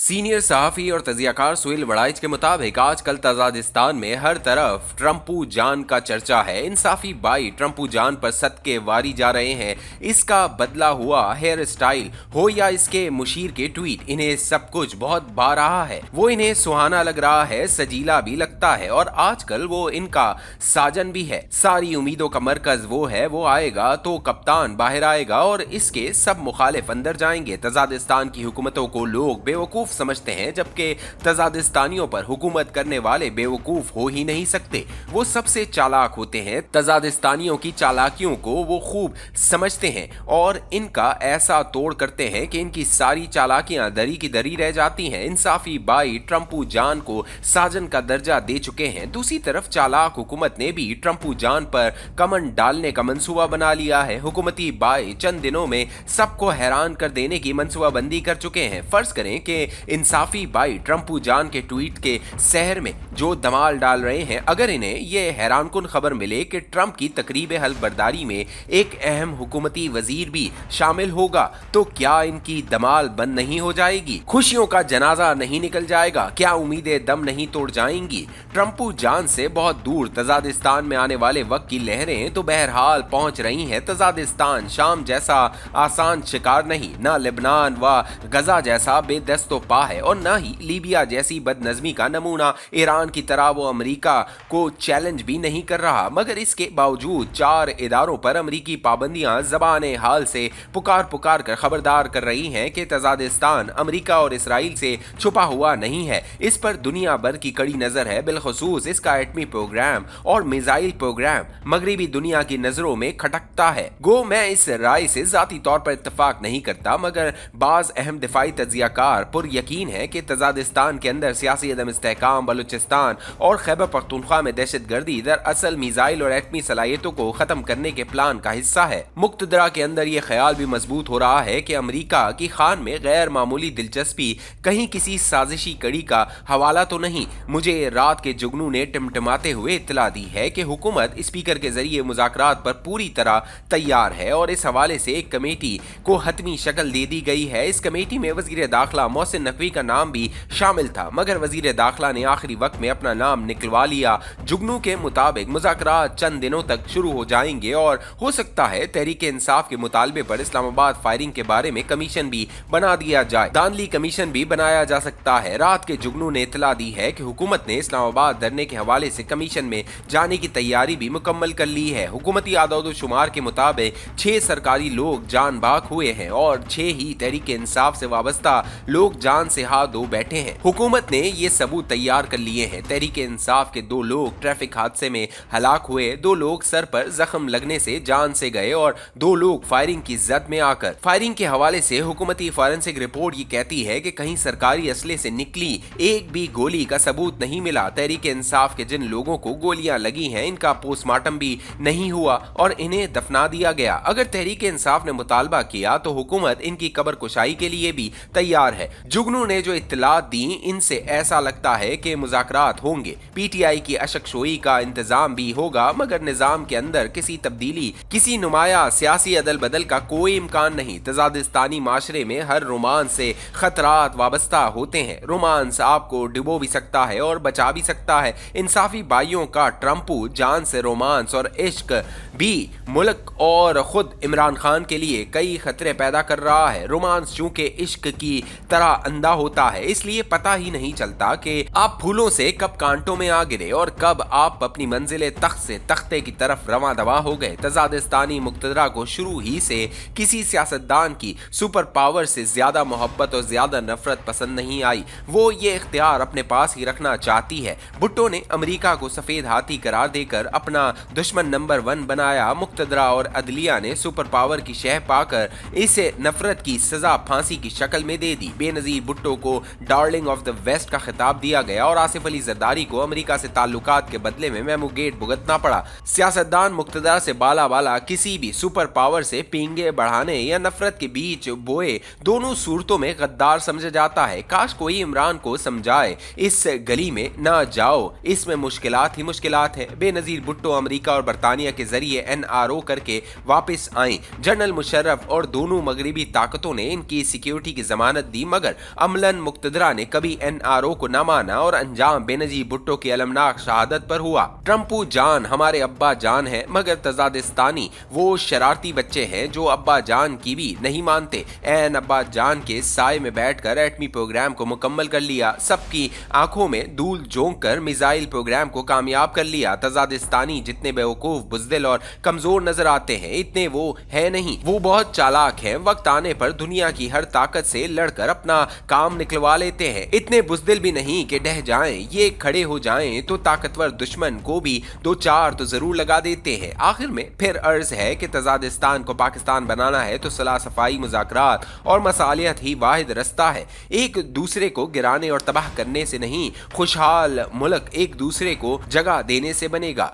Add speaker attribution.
Speaker 1: Senior सहाफ़ी और तजियाकार सुहेल वड़ाइच के मुताबिक आजकल तजादिस्तान में हर तरफ ट्रंपू जान का चर्चा है। इंसाफी भाई ट्रंपू जान पर सदके वारी जा रहे हैं। इसका बदला हुआ हेयर स्टाइल हो या इसके मुशीर के ट्वीट, इन्हें सब कुछ बहुत भा रहा है। वो इन्हें सुहाना लग रहा है, सजीला भी लगता है और आजकल वो इनका साजन भी है। सारी उम्मीदों का मरकज वो है, वो आएगा तो कप्तान बाहर आएगा और इसके सब मुखालिफ अंदर जाएंगे। तजादिस्तान की हुकूमतों को लोग बेवकूफ समझते हैं, जबकि तजादिस्तानियों पर हुकूमत करने वाले बेवकूफ हो ही नहीं सकते। वो सबसे चालाक होते हैं। तजादिस्तानियों की चालाकियों को वो खूब समझते हैं और इनका ऐसा तोड़ करते हैं कि इनकी सारी चालाकियां दरी की दरी रह जाती हैं। इंसाफी भाई ट्रंपू जान को साजन का दर्जा दे चुके हैं। दूसरी तरफ चालाक हुकूमत ने भी ट्रंपू जान पर कमन डालने का मंसूबा बना लिया है। हुकूमती भाई चंद दिनों में सबको हैरान कर देने की मंसूबाबंदी कर चुके हैं। फर्ज करें कि इंसाफी भाई ट्रंपू जान के ट्वीट के शहर में जो धमाल डाल रहे हैं, अगर इन्हें यह हैरानकुन खबर मिले कि ट्रंप की तकरीब हल्फ बर्दारी में एक अहम हुकूमती वजीर भी शामिल होगा, तो क्या इनकी धमाल बंद नहीं हो जाएगी? खुशियों का जनाजा नहीं निकल जाएगा? क्या उम्मीदें दम नहीं तोड़ जाएंगी? ट्रंपू जान से बहुत दूर तजादिस्तान में आने वाले वक्त की लहरें तो बहरहाल पहुंच रही हैं। तजादिस्तान शाम जैसा आसान शिकार नहीं, न लेबनान व गजा जैसा बेदस्तो पा है और न ही लीबिया जैसी बदनज़मी का नमूना। ईरान की तरह वो अमेरिका को चैलेंज भी नहीं कर रहा, मगर इसके बावजूद 4 इदारों पर अमेरिकी पाबंदियां ज़बाने हाल से पुकार कर खबरदार कर रही हैं कि तजादिस्तान अमेरिका और इसराइल से छुपा हुआ नहीं है। इस पर दुनिया भर की कड़ी नज़र है, बिलखसूस इसका एटमी प्रोग्राम और मिसाइल प्रोग्राम मगरबी दुनिया की नज़रों में खटकता है। गो मैं इस राय से ज़ाती तौर पर इत्तफाक नहीं करता, मगर बाज़ अहम दिफाई तजियाकार पुर यकीन है कि तजादिस्तान के अंदर सियासी अदम इस्तेहकाम, बलूचिस्तान और खैबर पख्तूनख्वा में दहशतगर्दी दरअसल मिसाइल और एटमी सलाहियतों को खत्म करने के प्लान का हिस्सा है। मुक्तदरा के अंदर यह ख्याल भी मजबूत हो रहा है कि अमेरिका की खान में गैर मामूली दिलचस्पी कहीं किसी साजिशी कड़ी का हवाला तो नहीं। मुझे रात के जुगनू ने टिमटिमाते हुए इत्तला दी है कि हुकूमत स्पीकर के जरिए मुज़ाकरात पर पूरी तरह तैयार है और इस हवाले से एक कमेटी को हतमी शक्ल दे दी गई है। इस कमेटी में वज़ीर दाखिला मोहसिन नकवी का नाम भी शामिल था, मगर वज़ीर दाखिला ने आखिरी वक्त में अपना नाम निकलवा लिया। जुगनू के मुताबिक मुज़ाकरात चंद दिनों तक शुरू हो जाएंगे और हो सकता है तहरीक इंसाफ के मुतालबे पर इस्लामाबाद फायरिंग के बारे में कमीशन भी बना दिया जाए। दानली कमीशन भी बनाया जा सकता है। रात के जुगनू ने इत्तला दी है कि हुकूमत ने इस्लामाबाद धरने के हवाले से कमीशन में जाने की तैयारी भी मुकम्मल कर ली है। हुकूमती आदाद शुमार के मुताबिक 6 सरकारी लोग जान बाग हुए हैं और 6 ही तहरीक इंसाफ से वाबस्ता लोग जान से हाथ धो बैठे हैं। हुकूमत ने ये सबूत तैयार कर लिए हैं। तहरीक इंसाफ के 2 लोग ट्रैफिक हादसे में हलाक हुए, 2 लोग सर पर जख्म लगने से जान से गए और 2 लोग फायरिंग की जद में आकर। फायरिंग के हवाले से हुकूमती फॉरेंसिक रिपोर्ट ये कहती है कि कहीं सरकारी असले से निकली एक भी गोली का सबूत नहीं मिला। तहरीक इंसाफ के जिन लोगों को गोलियां लगी हैं, इनका पोस्टमार्टम भी नहीं हुआ और इन्हें दफना दिया गया। अगर तहरीक इंसाफ ने मुतालबा किया तो हुकूमत इनकी कब्र कुशाई के लिए भी तैयार है। जुगनू ने जो इत्तलात दी, इनसे ऐसा लगता है कि मुज़ाकरात होंगे, पीटीआई की अशकशोई का इंतजाम भी होगा, मगर निजाम के अंदर किसी तब्दीली, किसी नुमाया सियासी अदल बदल का कोई इम्कान नहीं। तजादिस्तानी माशरे में हर रोमांस से खतरात वाबस्ता होते हैं। रोमांस आपको डुबो भी सकता है और बचा भी सकता है। इंसाफी भाइयों का ट्रंपू जान से रोमांस और इश्क भी मुल्क और खुद इमरान खान के लिए कई खतरे पैदा कर रहा है। रोमांस चूंकि इश्क की तरह अंधा होता है, इसलिए पता ही नहीं चलता कि आप फूलों से कब कांटों में आ गिरे और कब आप अपनी मंजिले तख्त से तख्ते की तरफ रवां दवा हो गए। तजादिस्तानी मुक्तदरा को शुरू ही से किसी सियासतदान की सुपर पावर से ज्यादा मोहब्बत और ज्यादा नफरत पसंद नहीं आई। वो ये इख्तियार अपने पास ही रखना चाहती है। भुट्टो ने अमेरिका को सफेद हाथी करार देकर अपना दुश्मन नंबर 1 बनाया। मुक्तदरा और अदलिया ने सुपर पावर की शह पाकर इसे नफरत की सजा फांसी की शक्ल में दे दी। बेनजीर भुट्टो को डार्लिंग ऑफ द वेस्ट का खिताब दिया गया और आसिफ अली जरदारी को अमेरिका से ताल्लुकात के बदले में मेमू गेट भुगतना पड़ा। सियासतदान मुक्तदरा से बाला बाला किसी भी सुपर पावर से पींगे बढ़ाने या नफरत के बीच बोए, दोनों सूरतों में गद्दार समझा जाता है। काश कोई इमरान को समझाए, इस गली में ना जाओ, इसमें मुश्किलात ही मुश्किलात है। बेनजीर भुट्टो अमेरिका और बरतानिया के जरिए NRO करके वापस आए। जनरल मुशर्रफ और दोनों मगरबी ताकतों ने इनकी सिक्योरिटी की जमानत दी, मगर अमलन मुक्तदरा ने कभी NRO को न माना और अंजाम बेनजीर भुट्टो की अलमनाक शहादत पर हुआ। ट्रंपू जान हमारे अब्बा जान है, मगर तजादिस्तानी वो शरारती बच्चे हैं जो अब्बा जान की भी नहीं मानते। एन अब्बा जान के साए में बैठकर एटमी प्रोग्राम को मुकम्मल कर लिया, सबकी आंखों में धूल झोंक कर मिसाइल प्रोग्राम को कामयाब कर लिया। तजादिस्तानी जितने बेवकूफ, बुज़दिल और कमजोर नजर आते हैं, इतने वो है नहीं। वो बहुत चालाक हैं, वक्त आने पर दुनिया की हर ताकत से लड़कर अपना काम निकलवा लेते हैं। इतने बुज़दिल भी नहीं कि ढह जाएं, ये खड़े हो जाएं तो ताकतवर दुश्मन को भी दो चार तो जरूर लगा देते हैं। आखिर में फिर अर्ज है कि तजादिस्तान को पाकिस्तान बनाना है तो सलाह सफाई, मुज़ाकरात और मसालियत ही वाहिद रास्ता है। एक दूसरे को गिराने और तबाह करने से नहीं, खुशहाल मुल्क एक दूसरे को जगह देने से बनेगा।